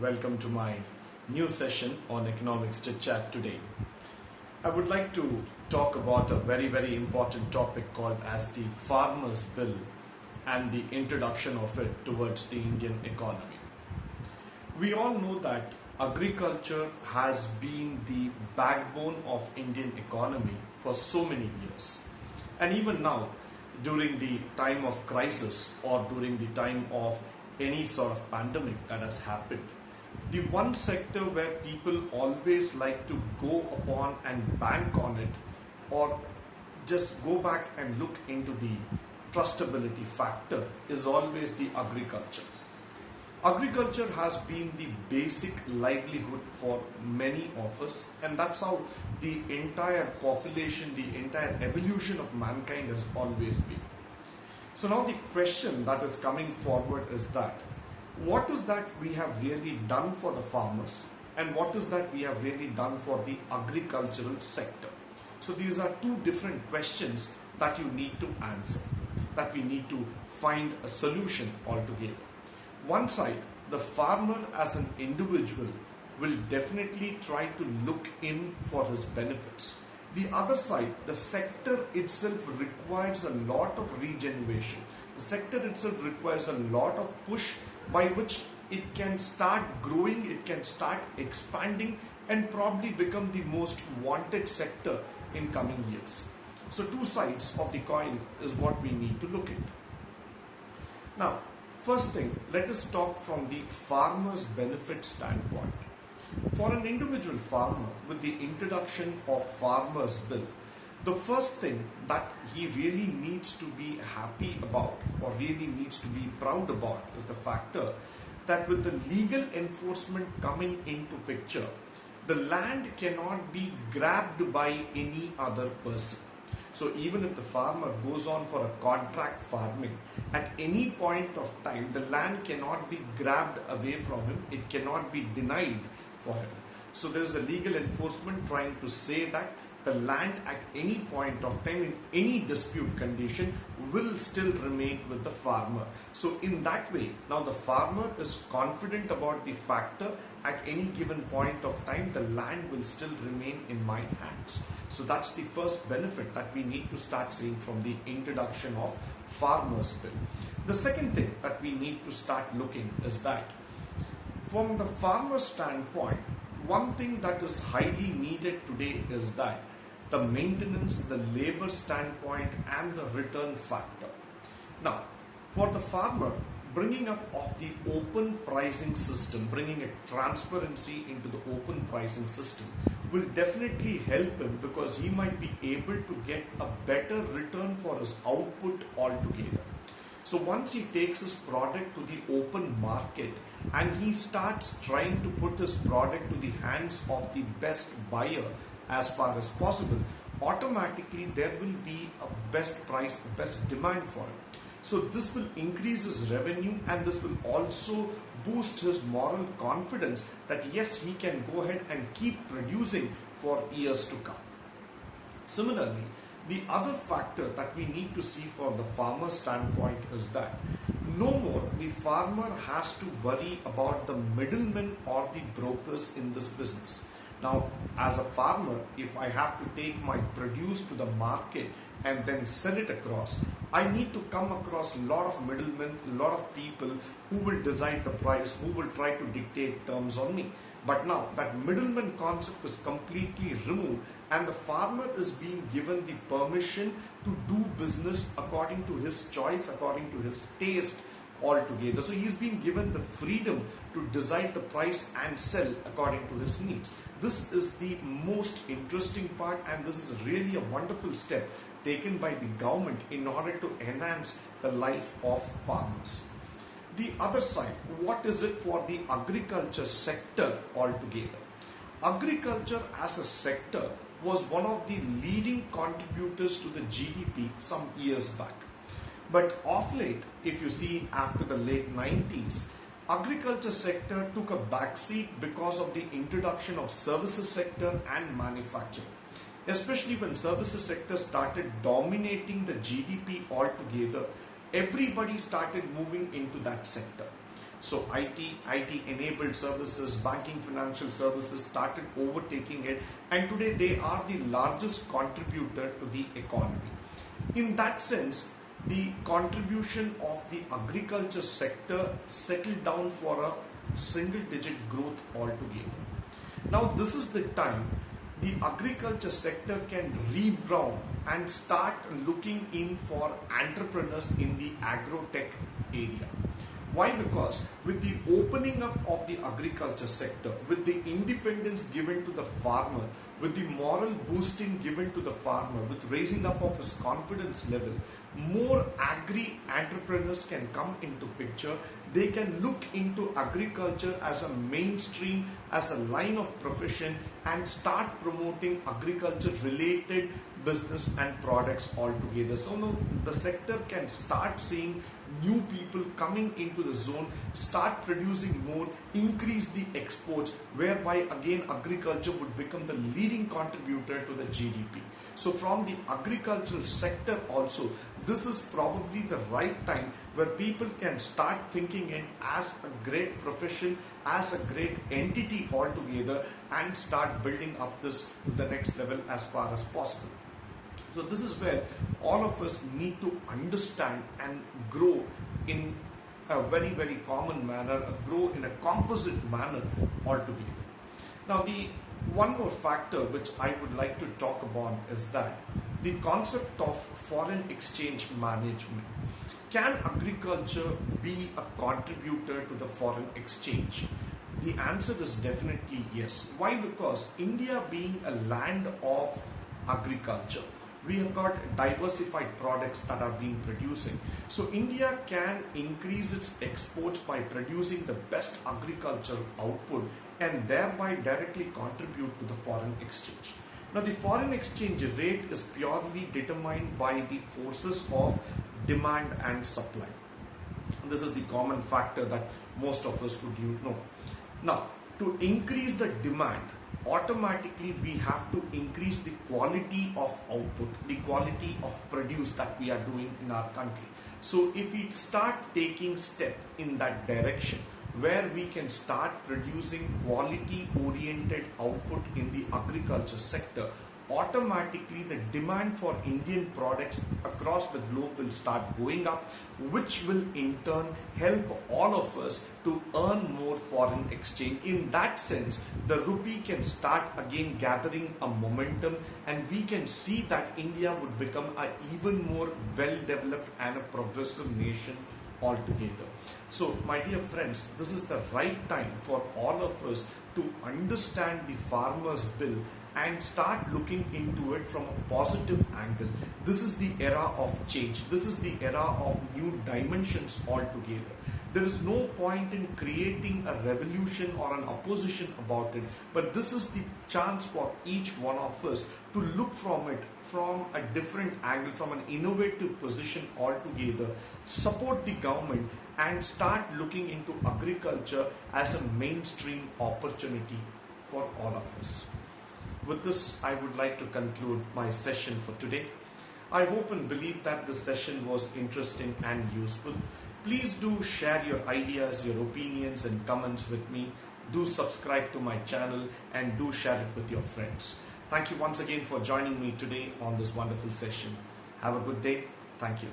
welcome to my new session on economics chit chat today. I would like to talk about a very important topic called as the Farmers' Bill and the introduction of it towards the Indian economy. We all know that agriculture has been the backbone of Indian economy for so many years. And even now, during the time of crisis or during the time of any sort of pandemic that has happened, the one sector where people always like to go upon and bank on it or just go back and look into the trustability factor is always the agriculture. Agriculture has been the basic livelihood for many of us, and that's how the entire population, the entire evolution of mankind has always been. So now the question that is coming forward is that what is that we have really done for the farmers and what is that we have really done for the agricultural sector? So these are two different questions that you need to answer, that we need to find a solution altogether. One side, the farmer as an individual will definitely try to look in for his benefits. The other side, the sector itself requires a lot of regeneration. The sector itself requires a lot of push by which it can start growing, it can start expanding and probably become the most wanted sector in coming years. So two sides of the coin is what we need to look at. Now, first thing, let us talk from the farmer's benefit standpoint. For an individual farmer, with the introduction of Farmers' Bill, the first thing that he really needs to be happy about or really needs to be proud about is the factor that with the legal enforcement coming into picture, the land cannot be grabbed by any other person. So even if the farmer goes on for a contract farming, at any point of time, the land cannot be grabbed away from him. It cannot be denied for him. So there is a legal enforcement trying to say that the land at any point of time, in any dispute condition, will still remain with the farmer. So in that way, now the farmer is confident about the factor at any given point of time, the land will still remain in my hands. So that's the first benefit that we need to start seeing from the introduction of Farmers' Bill. The second thing that we need to start looking is that from the farmer's standpoint, one thing that is highly needed today is that the maintenance, the labor standpoint and the return factor. Now, for the farmer, bringing up of the open pricing system, bringing a transparency into the open pricing system will definitely help him because he might be able to get a better return for his output altogether. So once he takes his product to the open market and he starts trying to put his product to the hands of the best buyer as far as possible, automatically there will be a best price, best demand for him. So this will increase his revenue and this will also boost his moral confidence that yes, he can go ahead and keep producing for years to come. Similarly, the other factor that we need to see from the farmer standpoint is that no more the farmer has to worry about the middlemen or the brokers in this business. Now, as a farmer, if I have to take my produce to the market and then sell it across, I need to come across a lot of middlemen, a lot of people who will decide the price, who will try to dictate terms on me. But now that middleman concept is completely removed and the farmer is being given the permission to do business according to his choice, according to his taste altogether. So he's being given the freedom to decide the price and sell according to his needs. This is the most interesting part and this is really a wonderful step taken by the government in order to enhance the life of farmers. The other side, what is it for the agriculture sector altogether? Agriculture as a sector was one of the leading contributors to the GDP some years back. But of late, if you see after the late 90s, agriculture sector took a backseat because of the introduction of services sector and manufacturing. Especially when services sector started dominating the GDP altogether, everybody started moving into that sector. So IT enabled services, banking, financial services started overtaking it, and today they are the largest contributor to the economy. In that sense, the contribution of the agriculture sector settled down for a single digit growth altogether. Now this is the time the agriculture sector can rebound and start looking in for entrepreneurs in the agro-tech area. Why? Because with the opening up of the agriculture sector, with the independence given to the farmer, with the moral boosting given to the farmer, with raising up of his confidence level, more agri entrepreneurs can come into picture. They can look into agriculture as a mainstream, as a line of profession, and start promoting agriculture related business and products altogether. So now the sector can start seeing new people coming into the zone, start producing more, increase the exports, whereby again agriculture would become the leading contributor to the GDP. So from the agricultural sector also, this is probably the right time where people can start thinking it as a great profession, as a great entity altogether, and start building up this to the next level as far as possible. So this is where all of us need to understand and grow in a very, very common manner, grow in a composite manner altogether. Now the one more factor which I would like to talk about is that the concept of foreign exchange management. Can agriculture be a contributor to the foreign exchange? The answer is definitely yes. Why? Because India being a land of agriculture, we have got diversified products that are being producing. So India can increase its exports by producing the best agricultural output and thereby directly contribute to the foreign exchange. Now the foreign exchange rate is purely determined by the forces of demand and supply. This is the common factor that most of us would know. Now to increase the demand, automatically we have to increase the quality of output, the quality of produce that we are doing in our country. So if we start taking step in that direction, where we can start producing quality oriented output in the agriculture sector, automatically the demand for Indian products across the globe will start going up, which will in turn help all of us to earn more foreign exchange. In that sense, the rupee can start again gathering a momentum, and we can see that India would become an even more well developed and a progressive nation altogether. So my dear friends, this is the right time for all of us to understand the farmer's bill and start looking into it from a positive angle. This is the era of change. This is the era of new dimensions altogether. There is no point in creating a revolution or an opposition about it, but this is the chance for each one of us to look from it from a different angle, from an innovative position altogether, support the government and start looking into agriculture as a mainstream opportunity for all of us. With this, I would like to conclude my session for today. I hope and believe that this session was interesting and useful. Please do share your ideas, your opinions and comments with me. Do subscribe to my channel and do share it with your friends. Thank you once again for joining me today on this wonderful session. Have a good day. Thank you.